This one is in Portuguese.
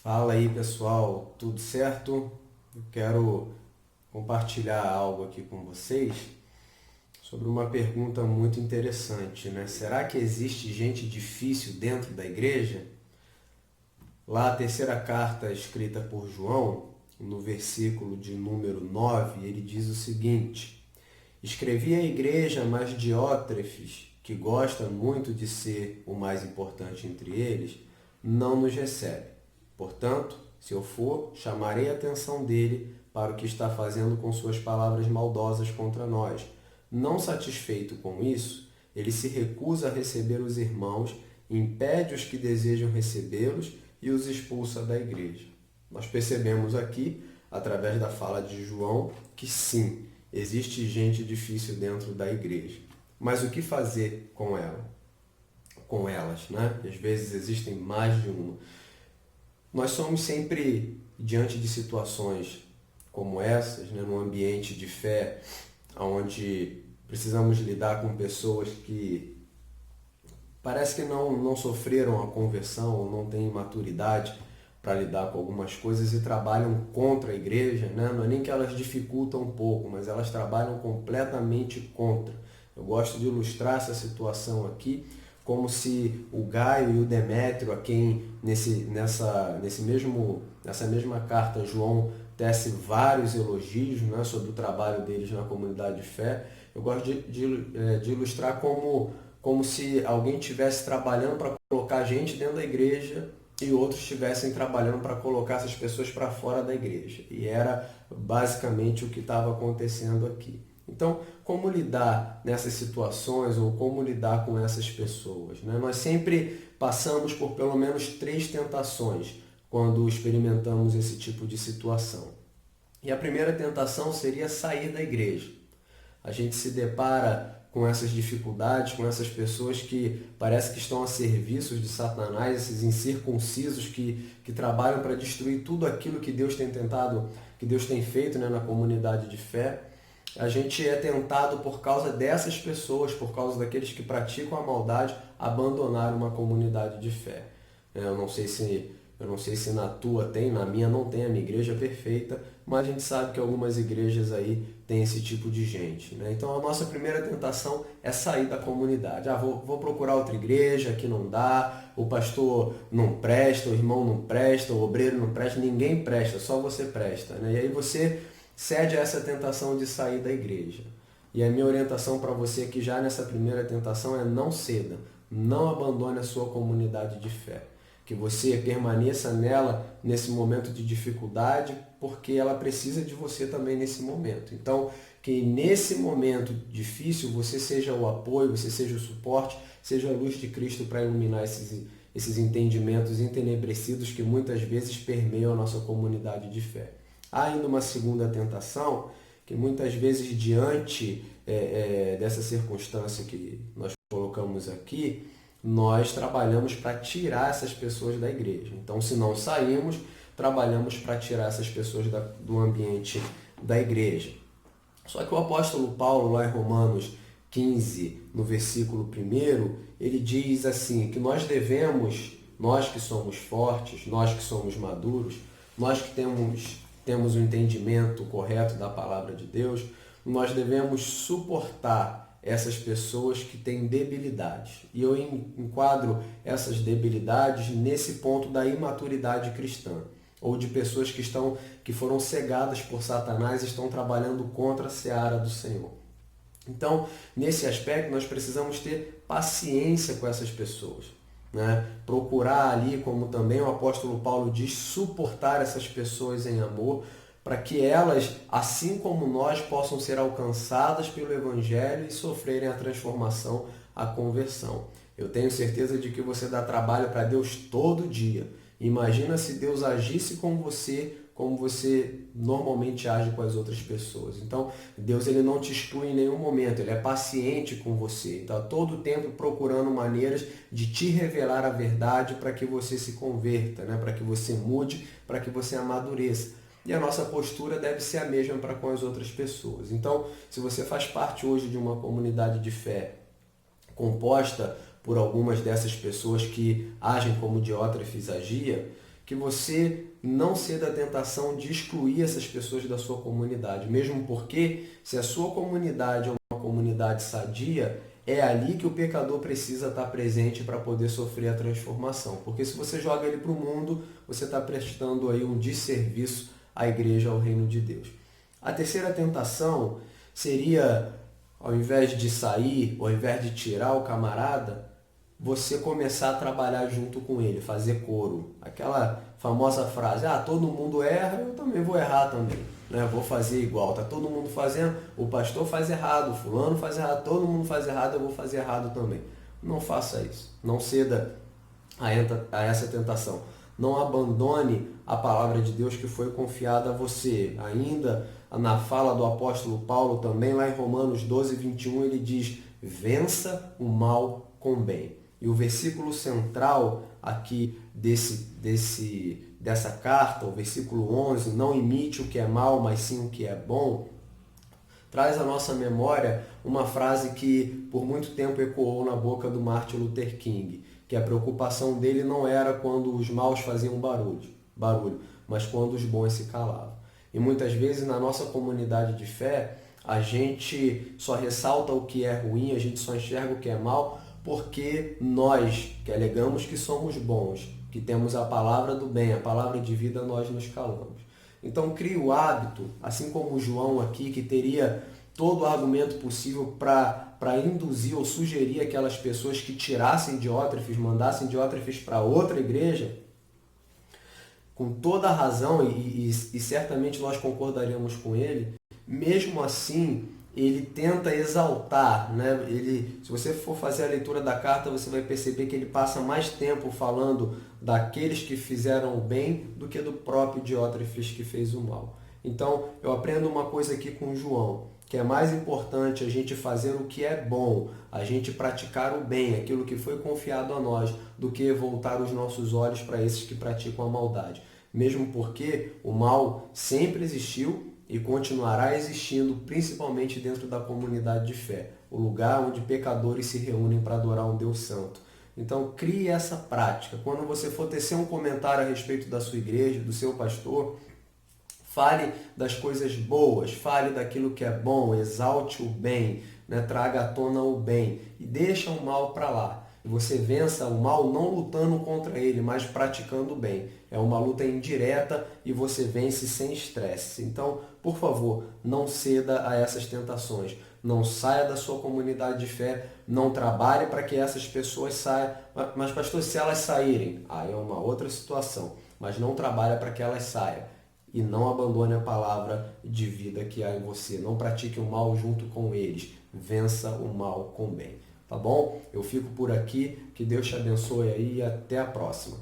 Fala aí pessoal, tudo certo? Eu quero compartilhar algo aqui com vocês sobre uma pergunta muito interessante, né? Será que existe gente difícil dentro da igreja? Lá a terceira carta escrita por João, no versículo de número 9, ele diz o seguinte: Escrevi à igreja, mas Diótrefes, que gosta muito de ser o mais importante entre eles, não nos recebe. Portanto, se eu for, chamarei a atenção dele para o que está fazendo com suas palavras maldosas contra nós. Não satisfeito com isso, ele se recusa a receber os irmãos, impede os que desejam recebê-los e os expulsa da igreja. Nós percebemos aqui, através da fala de João, que sim, existe gente difícil dentro da igreja. Mas o que fazer com ela? Com elas, né? Às vezes existem mais de uma. Nós somos sempre diante de situações como essas, né, num ambiente de fé, onde precisamos lidar com pessoas que parece que não sofreram a conversão ou não têm maturidade para lidar com algumas coisas e trabalham contra a igreja, né? Não é nem que elas dificultam um pouco, mas elas trabalham completamente contra. Eu gosto de ilustrar essa situação aqui como se o Gaio e o Demétrio, a quem nessa mesma carta João tece vários elogios, né, sobre o trabalho deles na comunidade de fé. Eu gosto de ilustrar como se alguém estivesse trabalhando para colocar gente dentro da igreja e outros estivessem trabalhando para colocar essas pessoas para fora da igreja. E era basicamente o que estava acontecendo aqui. Então, como lidar nessas situações ou como lidar com essas pessoas, né? Nós sempre passamos por pelo menos 3 tentações quando experimentamos esse tipo de situação. E a primeira tentação seria sair da igreja. A gente se depara com essas dificuldades, com essas pessoas que parece que estão a serviço de Satanás, esses incircuncisos que trabalham para destruir tudo aquilo que Deus tem tentado, que Deus tem feito, né, na comunidade de fé. A gente é tentado por causa dessas pessoas, por causa daqueles que praticam a maldade, a abandonar uma comunidade de fé. Eu não sei se na tua tem, na minha não tem, a minha igreja é perfeita, mas a gente sabe que algumas igrejas aí têm esse tipo de gente, né? Então a nossa primeira tentação é sair da comunidade. Vou procurar outra igreja que não dá, o pastor não presta, o irmão não presta, o obreiro não presta, ninguém presta, só você presta, né? E aí você cede a essa tentação de sair da igreja. E a minha orientação para você aqui já nessa primeira tentação é não ceda, não abandone a sua comunidade de fé. Que você permaneça nela nesse momento de dificuldade, porque ela precisa de você também nesse momento. Então, que nesse momento difícil você seja o apoio, você seja o suporte, seja a luz de Cristo para iluminar esses entendimentos entenebrecidos que muitas vezes permeiam a nossa comunidade de fé. Há ainda uma segunda tentação, que muitas vezes diante dessa circunstância que nós colocamos aqui, nós trabalhamos para tirar essas pessoas da igreja. Então, se não saímos, trabalhamos para tirar essas pessoas do ambiente da igreja. Só que o apóstolo Paulo, lá em Romanos 15, no versículo 1, ele diz assim, que nós devemos, nós que somos fortes, nós que somos maduros, nós que temos o entendimento correto da palavra de Deus, nós devemos suportar essas pessoas que têm debilidades. E eu enquadro essas debilidades nesse ponto da imaturidade cristã, ou de pessoas que foram cegadas por Satanás e estão trabalhando contra a seara do Senhor. Então, nesse aspecto, nós precisamos ter paciência com essas pessoas, né? Procurar ali, como também o apóstolo Paulo diz, suportar essas pessoas em amor, para que elas, assim como nós, possam ser alcançadas pelo Evangelho e sofrerem a transformação, a conversão. Eu tenho certeza de que você dá trabalho para Deus todo dia. Imagina se Deus agisse com você como você normalmente age com as outras pessoas. Então, Deus ele não te exclui em nenhum momento, ele é paciente com você. Está todo o tempo procurando maneiras de te revelar a verdade para que você se converta, né? Para que você mude, para que você amadureça. E a nossa postura deve ser a mesma para com as outras pessoas. Então, se você faz parte hoje de uma comunidade de fé composta por algumas dessas pessoas que agem como Diótrefes agia, que você não ceda à tentação de excluir essas pessoas da sua comunidade, mesmo porque se a sua comunidade é uma comunidade sadia, é ali que o pecador precisa estar presente para poder sofrer a transformação. Porque se você joga ele para o mundo, você está prestando aí um desserviço à igreja, ao reino de Deus. A terceira tentação seria, ao invés de sair, ao invés de tirar o camarada, você começar a trabalhar junto com ele, fazer coro. Aquela famosa frase, todo mundo erra, eu também vou errar também. Né? Vou fazer igual, tá todo mundo fazendo, o pastor faz errado, o fulano faz errado, todo mundo faz errado, eu vou fazer errado também. Não faça isso, não ceda a essa tentação. Não abandone a palavra de Deus que foi confiada a você. Ainda na fala do apóstolo Paulo também, lá em Romanos 12, 21, ele diz, vença o mal com o bem. E o versículo central aqui dessa carta, o versículo 11, não imite o que é mal, mas sim o que é bom, traz à nossa memória uma frase que por muito tempo ecoou na boca do Martin Luther King, que a preocupação dele não era quando os maus faziam barulho, mas quando os bons se calavam. E muitas vezes na nossa comunidade de fé, a gente só ressalta o que é ruim, a gente só enxerga o que é mal, porque nós, que alegamos que somos bons, que temos a palavra do bem, a palavra de vida, nós nos calamos. Então crie o hábito, assim como o João aqui, que teria todo o argumento possível para induzir ou sugerir aquelas pessoas que tirassem Diótrefes, mandassem Diótrefes para outra igreja, com toda a razão, e certamente nós concordaríamos com ele, mesmo assim, ele tenta exaltar, né? Se você for fazer a leitura da carta, você vai perceber que ele passa mais tempo falando daqueles que fizeram o bem do que do próprio Diótrefes que fez o mal. Então, eu aprendo uma coisa aqui com o João, que é mais importante a gente fazer o que é bom, a gente praticar o bem, aquilo que foi confiado a nós, do que voltar os nossos olhos para esses que praticam a maldade. Mesmo porque o mal sempre existiu e continuará existindo, principalmente dentro da comunidade de fé, o lugar onde pecadores se reúnem para adorar um Deus santo. Então, crie essa prática. Quando você for tecer um comentário a respeito da sua igreja, do seu pastor, fale das coisas boas, fale daquilo que é bom, exalte o bem, né? Traga à tona o bem e deixa o mal para lá. Você vença o mal não lutando contra ele, mas praticando o bem. É uma luta indireta e você vence sem estresse. Então, por favor, não ceda a essas tentações. Não saia da sua comunidade de fé, não trabalhe para que essas pessoas saiam. Mas, pastor, se elas saírem, aí é uma outra situação. Mas não trabalhe para que elas saiam. E não abandone a palavra de vida que há em você. Não pratique o mal junto com eles. Vença o mal com o bem. Tá bom? Eu fico por aqui. Que Deus te abençoe aí e até a próxima.